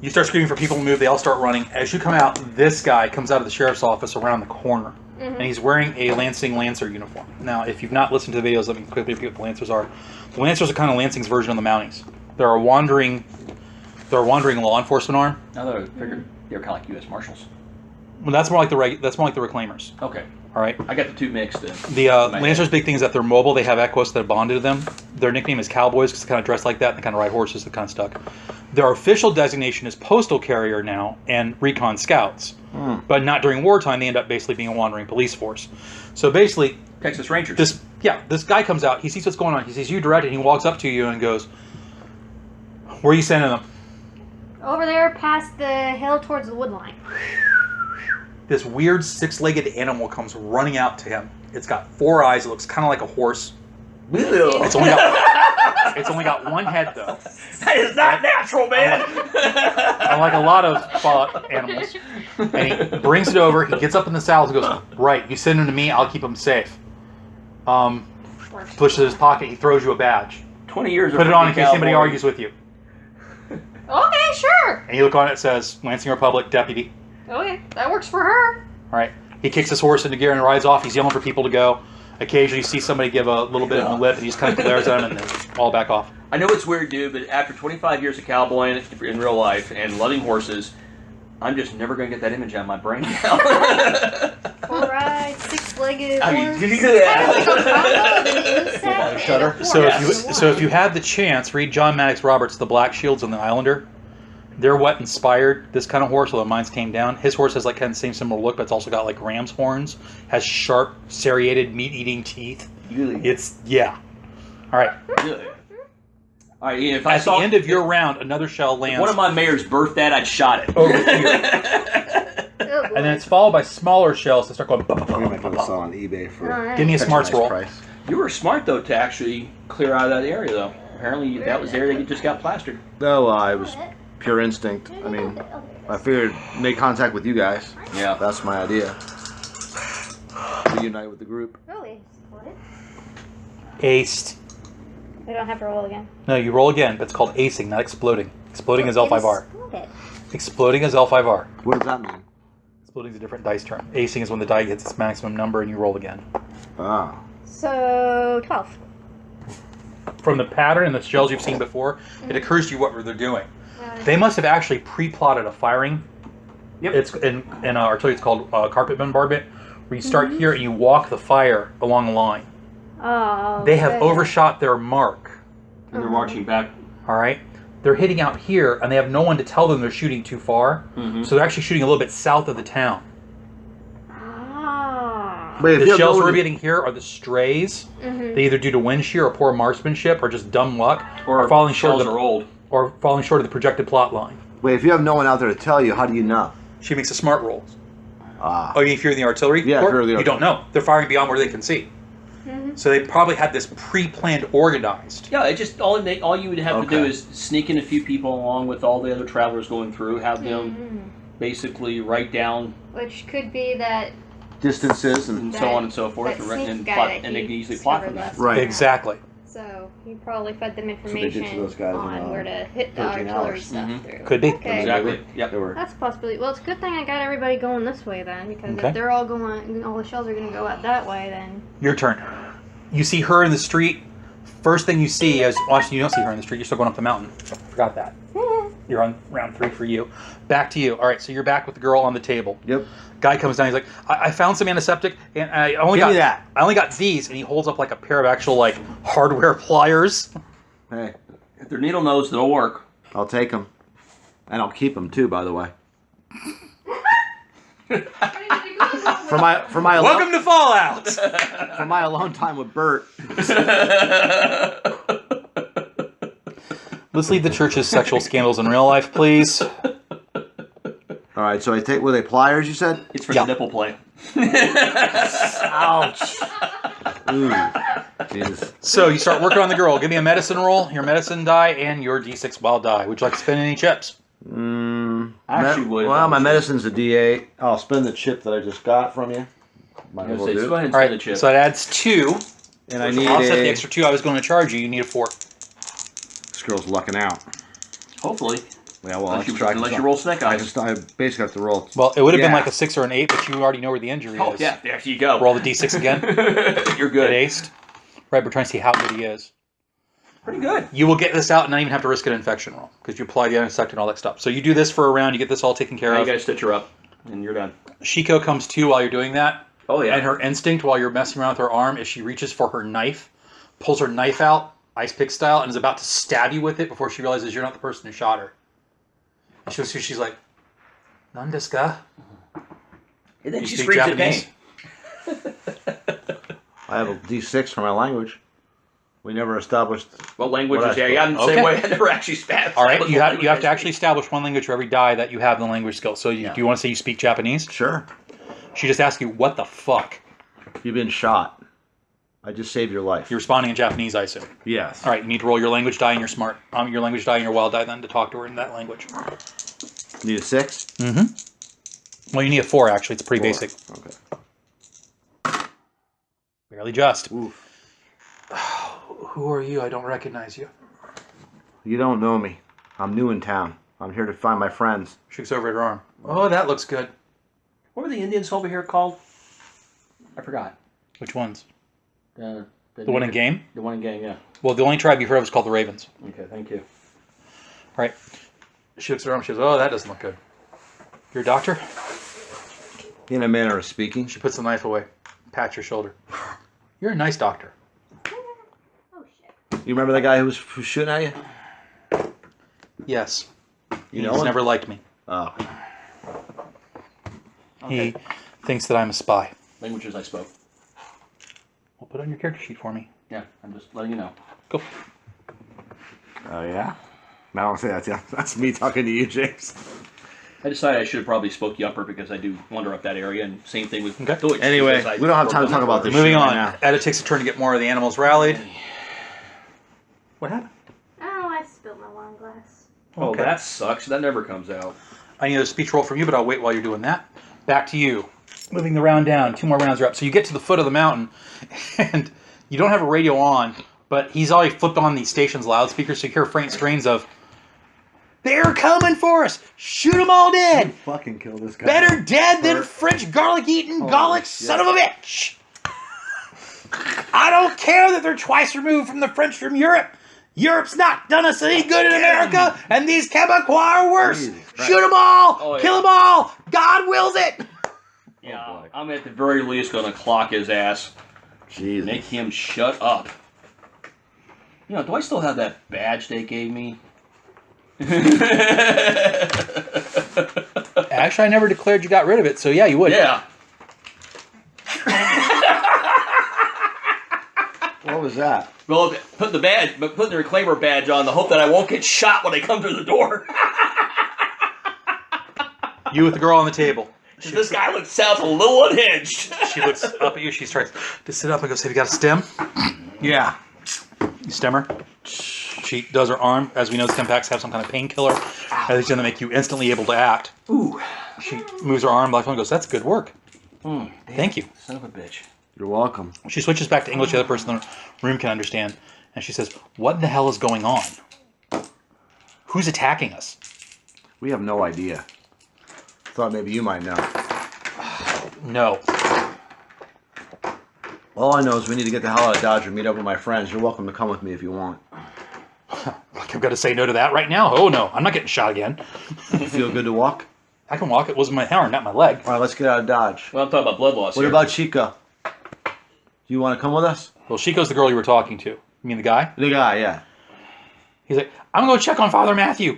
you start screaming for people to move. They all start running. As you come out, this guy comes out of the sheriff's office around the corner, and he's wearing a Lansing Lancer uniform. Now, if you've not listened to the videos, let me quickly repeat what the Lancers are. The Lancers are kind of Lansing's version of the Mounties. They're a wandering law enforcement arm. Now that I figured they were kind of like U.S. Marshals. Well, that's more like the Reclaimers. Okay. All right. I got the two mixed then. The My Lancers' big thing is that they're mobile. They have equos that are bonded to them. Their nickname is Cowboys because they kind of dress like that and they kind of ride horses. They're kind of stuck. Their official designation is Postal Carrier now and Recon Scouts. But not during wartime. They end up basically being a wandering police force. So basically, Texas Rangers. this guy comes out. He sees what's going on. He sees you direct it. He walks up to you and goes, "Where are you sending them?" Over there past the hill towards the wood line. This weird six-legged animal comes running out to him. It's got 4 eyes. It looks kind of like a horse. It's only got one head though. That is not natural, man. Unlike a lot of animals. And he brings it over. He gets up in the saddle and goes, "Right, you send him to me. I'll keep him safe." Pushes in his pocket. He throws you a badge. 20 years. Put it on in case anybody argues with you. Okay, sure. And you look on it. It says Lansing Republic Deputy. Okay, that works for her. All right. He kicks his horse into gear and rides off. He's yelling for people to go. Occasionally, you see somebody give a little bit of a lip, and he just kind of glares at him, and then all back off. I know it's weird, dude, but after 25 years of cowboying in real life and loving horses, I'm just never going to get that image out of my brain now. All right, six-legged I mean, horse. did you do Kind that? of like a combo of an insect and a Shutter. horse. So if you had the chance, read John Maddox Roberts' The Black Shields and the Islander. They're what inspired this kind of horse, although mine's tamed down. His horse has like kind of the same similar look, but it's also got like ram's horns, has sharp, serrated, meat-eating teeth. It's, yeah. All right. Good. All right, Ian, if I At the saw end of your round, another shell lands one of my mares birthed that, I'd shot it. over here. Oh, boy. And then it's followed by smaller shells that start going. We might put this on eBay for All right. Give me a such smarts nice roll. price. You were smart, though, to actually clear out of that area, though. Apparently, that was the area that just got plastered. No, it was pure instinct. I mean, I figured make contact with you guys. Yeah. That's my idea. Reunite with the group. Really? Split? Aced. We don't have to roll again. No, you roll again, but it's called acing, not exploding. Exploding is L5R. Split. Exploding is L5R. What does that mean? Exploding is a different dice term. Acing is when the die hits its maximum number and you roll again. Ah. So 12. From the pattern and the shells you've seen before, it occurs to you what they're doing. They must have actually pre-plotted a firing. Yep. It's in artillery. It's called carpet bombardment, where you start here and you walk the fire along the line. Oh. They have good. overshot their mark. And they're marching back. All right, they're hitting out here, and they have no one to tell them they're shooting too far. So they're actually shooting a little bit south of the town. Ah. Wait, if The you have shells no we're one- getting here are the strays. Mhm. They either due to wind shear or poor marksmanship, or just dumb luck, Or falling short shells of the are old. or falling short of the projected plot line. Wait, if you have no one out there to tell you, how do you know? She makes a smart roll. Ah. Oh, you mean if you're in the artillery? Yeah, if Corps? you're in the You don't know. They're firing beyond where they can see. Mhm. So they probably had this pre-planned, organized. Yeah, it just all you would have to do Okay. is sneak in a few people along with all the other travelers going through, have them Mhm. basically write down Which could be that Distances and and so on and so forth, that and, sneak and guy plot, that and they he can easily plot from discovered that. last Right. Exactly. So he probably fed them they did to information those guys in, on where to hit the 13 artillery hours. stuff Mhm. through. Could be. Okay. Exactly. Yep. they were. That's a possibility. Well, it's a good thing I got everybody going this way then, because Okay. if they're all going, all the shells are going to go out that way, then. Your turn. You see her in the street. First thing you see is, watching. You don't see her in the street. You're still going up the mountain. Forgot that. You're on round 3 for you. Back to you. All right, so you're back with the girl on the table. Yep. Guy comes down. He's like, I found some antiseptic, and I only Give got me that. I only got these, and he holds up like a pair of actual like hardware pliers. Hey, If they're needle nose, they'll work. I'll take them, and I'll keep them too. By the way, for my Welcome to Fallout. for my alone time with Bert. Let's leave the church's sexual scandals in real life, please. All right, so I take, were they pliers? You said? It's for Yeah. the nipple play. Ouch. Ooh. Jesus. So you start working on the girl. Give me a medicine roll, your medicine die, and your D6 wild die. Would you like to spend any chips? I actually would. Well, my medicine's a D8. I'll spend the chip that I just got from you. Might as well So do go it. ahead and All spend right, the chip. so that adds 2. And I need I'll set the a. extra 2 I was going to charge you. You need a 4. This girl's lucking out. Hopefully. Yeah, well, Unless you roll snake I eyes. I basically have to roll. Well, it would have been Yeah. like a 6 or an 8, but you already know where the injury Oh, is. yeah. There you go. Roll the D6 again. You're Get good. aced. Right, we're trying to see how good he is. Pretty good. You will get this out and not even have to risk an infection roll because you apply the antiseptic and all that stuff. So you do this for a round, you get this all taken care Now you of. got to stitch her up, and you're done. Shiko comes to while you're doing that. Oh yeah. And her instinct while you're messing around with her arm is she reaches for her knife, pulls her knife out, ice pick style, and is about to stab you with it before she realizes you're not the person who shot her. And she's like, Nandeska? And then You she speak screams at Japanese? me. I have a D6 for my language. We never established. What language What is I there? Yeah, in the Okay. same way I never actually spat. All right, you have to actually establish one language for every die that you have in the language skill. So Yeah. do you want to say you speak Japanese? Sure. She just asked you, what the fuck? You've been shot. I just saved your life. You're responding in Japanese, I assume. Yes. All right, you need to roll your language die and your smart, your language die and your wild die then to talk to her in that language. Need a 6? Mm-hmm. Well, you need a 4 actually. It's pretty 4. basic. Okay. Barely just. Oof. Who are you? I don't recognize you. You don't know me. I'm new in town. I'm here to find my friends. She looks over at her arm. Oh, that looks good. What were the Indians over here called? I forgot. Which ones? The The one in game? The one in game, yeah. Well, the only tribe you've heard of is called the Ravens. Okay, thank you. Right. She looks at her arm. She goes, oh, that doesn't look good. You're a doctor? In a manner of speaking. She puts the knife away. Pats your shoulder. You're a nice doctor. Oh shit. You remember that guy who was shooting at you? Yes. You know He's him? never liked me. Oh. He thinks that I'm a spy. Languages I spoke. Well, put it on your character sheet for me. Yeah, I'm just letting you know. Go. Oh, yeah? I don't say that. Yeah, that's me talking to you, James. I decided I should have probably spoke Yupper because I do wander up that area, and same thing with Okay. Deutsch. Anyway, because I we don't have time to worked talk on about the this. Moving shit on. right Etta takes a turn to get more of the animals rallied. What happened? Oh, I spilled my wine glass. Oh, Okay. that sucks. That never comes out. I need a speech roll from you, but I'll wait while you're doing that. Back to you. Moving the round down. 2 more rounds are up. So you get to the foot of the mountain, and you don't have a radio on, but he's already flipped on the station's loudspeaker, so you hear faint strains of, they're coming for us! Shoot them all dead! Fucking kill this guy. Better dead than French garlic-eating Holy Gallic shit. son of a bitch! I don't care that they're twice removed from the French from Europe. Europe's not done us any good in America, and these Quebecois are worse. Jesus Christ. Shoot them all! Oh, yeah. Kill them all! God wills it! Yeah, boy. I'm at the very least going to clock his ass. Jesus. Make him shut up. You know, do I still have that badge they gave me? Actually, I never declared you got rid of it, so yeah, you would. Yeah. What was that? Well, put the reclaimer badge on the hope that I won't get shot when I come through the door. You with the girl on the table. This guy sounds a little unhinged. She looks up at you. She starts to sit up and goes, have you got a stem? Yeah. You stem her. She does her arm. As we know, stem packs have some kind of painkiller. I think it's going to make you instantly able to act. Ooh. She moves her arm like one goes, that's good work. Thank you. Son of a bitch. You're welcome. She switches back to English the other person in the room can understand. And she says, what the hell is going on? Who's attacking us? We have no idea. Thought maybe you might know. No. All I know is we need to get the hell out of Dodge and meet up with my friends. You're welcome to come with me if you want. Like I've got to say no to that right now? Oh no, I'm not getting shot again. You feel good to walk? I can walk. It wasn't my arm, not my leg. All right, let's get out of Dodge. Well, I'm talking about blood loss What here. about Chico? Do you want to come with us? Well, Chico's the girl you were talking to. You mean the guy? The guy, yeah. He's like, I'm going to go check on Father Matthew.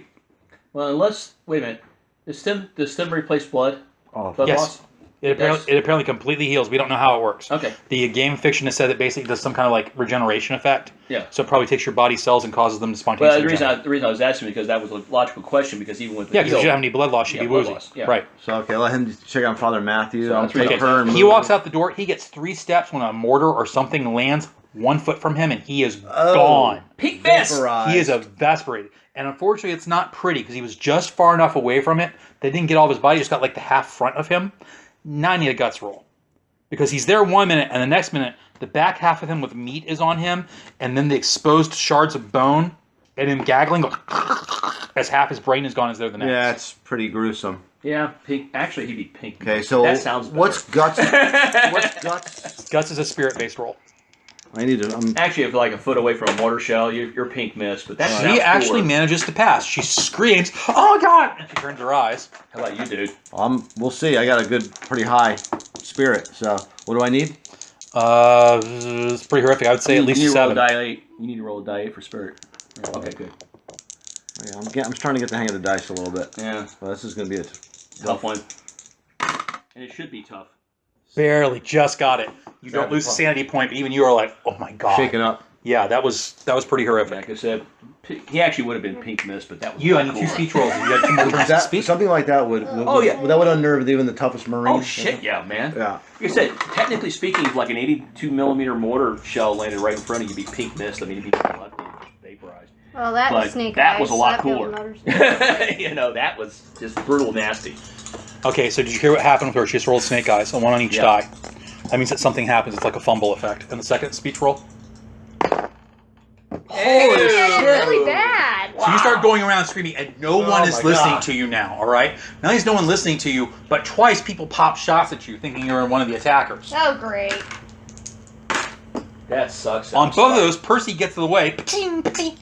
Well, unless... Wait a minute. Does stem replace blood? Oh, Blood Yes. loss? It apparently completely heals. We don't know how it works. Okay. The game fiction has said that basically does some kind of like regeneration effect. Yeah. So it probably takes your body cells and causes them to Well, spontaneously the regenerate. reason I was asking because that was a logical question because even with the Yeah, because if heal- you didn't have any blood loss, you'd Yeah, be blood woozy. loss, yeah. Right. So, okay, let him check on Father Matthew. So I'll that's take okay. her and He move. walks out the door. He gets 3 steps when a mortar or something lands 1 foot from him, and he is Oh. gone. Pink mist! Vaporized. He is evaporated. And unfortunately, it's not pretty because he was just far enough away from it. They didn't get all of his body, just got like the half front of him. Now I need a guts roll. Because he's there 1 minute, and the next minute, the back half of him with meat is on him, and then the exposed shards of bone, and him gaggling as half his brain is gone is there the next. Yeah, it's pretty gruesome. Yeah, pink. Actually, he'd be pink. Okay, so that sounds better. what's guts? What's guts? Guts is a spirit-based roll. I need to. Actually, if you're like a foot away from a mortar shell, you're pink mist. But that sounds She actually cooler. manages to pass. She screams, "Oh God!" and she turns her eyes. How about you, dude? We'll see. I got a good, pretty high Spirit. So, what do I need? It's pretty horrific. I would say at least you need to roll a 7. die 8. You need to roll a die 8 for spirit. Yeah, okay, good. Yeah, I'm trying to get the hang of the dice a little bit. Yeah, Well, this is going to be a tough one. And it should be tough. Barely just got it. You don't Seven lose a plus. sanity point, but even you are like, oh my god. shaking up. Yeah, that was pretty horrific. Like I said, he actually would have been pink mist, but that was You, I not need cool. 2 speech rolls. You had 2 more turns to That, speak. something like that would that would unnerve even the toughest Marine. Oh shit, yeah, man. Yeah. Like I said, technically speaking, if like an 82 millimeter mortar shell landed right in front of you, you'd be pink mist. I mean, you'd be vaporized. Well, that But was snake that eyes. was a lot That killed cooler. motors. You know, that was just brutal nasty. Okay, so did you hear what happened with her? She just rolled snake eyes, so 1 on each Yeah. die. That means that something happens. It's like a fumble effect. And the second speech roll. Holy shit! That's really bad. So you start going around screaming, and no one is my listening God. to you now, all right? Not only is no one listening to you, but twice people pop shots at you thinking you're one of the attackers. Oh, great. That sucks. On both of those, Percy gets in the way. Ping, ping.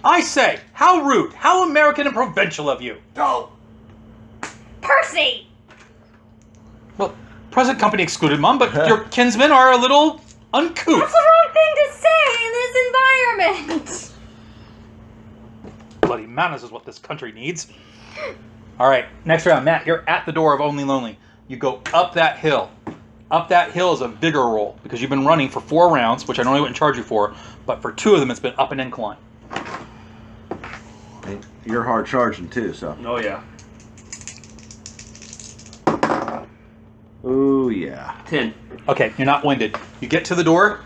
I say, how rude, how American and provincial of you. Oh. Percy! Well, present company excluded, Mum, but your kinsmen are a little uncouth. That's the wrong thing to say in this environment. Bloody manners is what this country needs. All right, next round. Matt, you're at the door of Only Lonely. You go up that hill. Up that hill is a vigor roll because you've been running for 4 rounds, which I normally wouldn't charge you for, but for 2 of them it's been up an incline. And you're hard charging too, so. Oh yeah. Oh yeah. 10. Okay, you're not winded. You get to the door,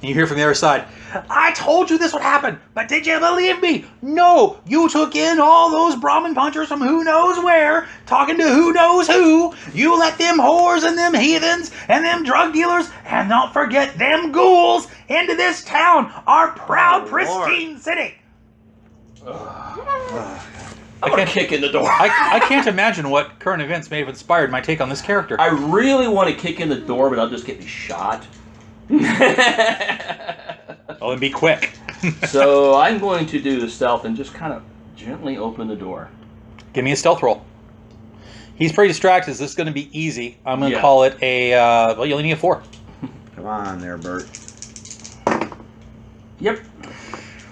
and you hear from the other side, I told you this would happen, but did you believe me? No, you took in all those Brahmin punchers from who knows where, talking to who knows who. You let them whores and them heathens and them drug dealers, and don't forget them ghouls, into this town, our proud, pristine city. I'm gonna kick in the door. I can't imagine what current events may have inspired my take on this character. I really want to kick in the door, but I'll just get me shot. Oh, and be quick. So I'm going to do the stealth and just kind of gently open the door. Give me a stealth roll. He's pretty distracted. Is this going to be easy? I'm going to Yeah. call it a, well, you only need a 4. Come on there, Bert. Yep.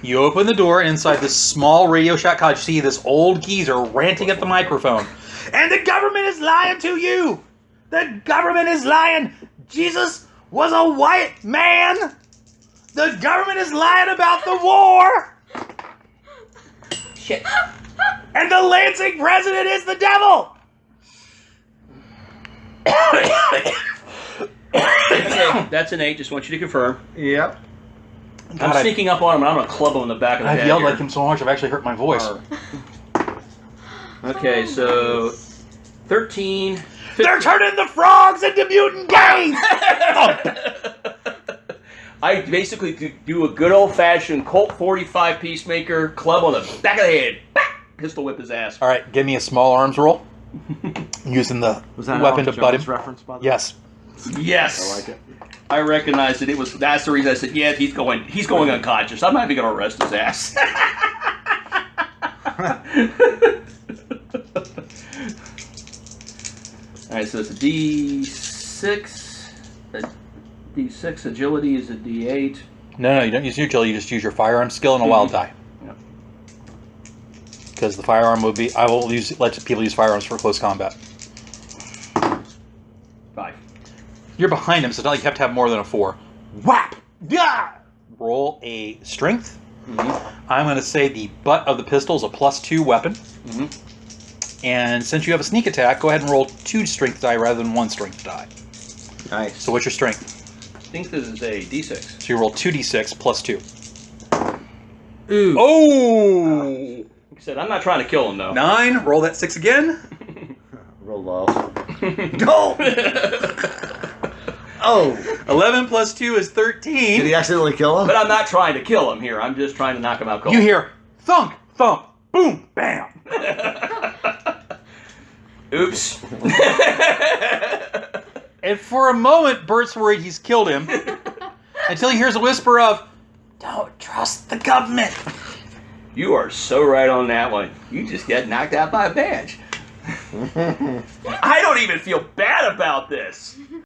You open the door, and inside this small Radio Shack cottage, you see this old geezer ranting at the microphone. And the government is lying to you! The government is lying! Jesus was a white man! The government is lying about the war! Shit. And the Lansing president is the devil! Okay, that's an 8. Just want you to confirm. Yep. God, I'm sneaking up on him, and I'm going to club him in the back of the I've head. yelled here. like him so much, I've actually hurt my voice. Okay, so 13. 15. They're turning the frogs into mutant gays! I basically do a good old-fashioned Colt 45 Peacemaker club on the back of the head. Pistol whip his ass. All right, give me a small arms roll. Using the Was that weapon Alex to butt Jones him. reference, by the way? Yes. Yes. I like it. I recognized it. That's the reason I said, yeah, he's going unconscious. I'm not even going to arrest his ass. All right, so it's a D6. A D6 agility is a D8. No, you don't use your agility, you just use your firearm skill and a wild die. Yep. Because the firearm would be, I will let people use firearms for close combat. 5. You're behind him, so it's not like you have to have more than a 4. Whap! Yeah! Roll a strength. I'm going to say the butt of the pistol is a +2 weapon. And since you have a sneak attack, go ahead and roll 2 strength die rather than 1 strength die. Nice. So what's your strength? I think this is a D6. So you roll 2d6 +2. Ooh. Oh! Like I said, I'm not trying to kill him, though. 9. Roll that 6 again. Roll low. Go! Oh! 11 + 2 is 13. Did he accidentally kill him? But I'm not trying to kill him here. I'm just trying to knock him out cold. You hear thunk, thump, boom, bam. Oops. And for a moment, Bert's worried he's killed him until he hears a whisper of, "Don't trust the government." You are so right on that one. You just get knocked out by a badge. I don't even feel bad mad about this.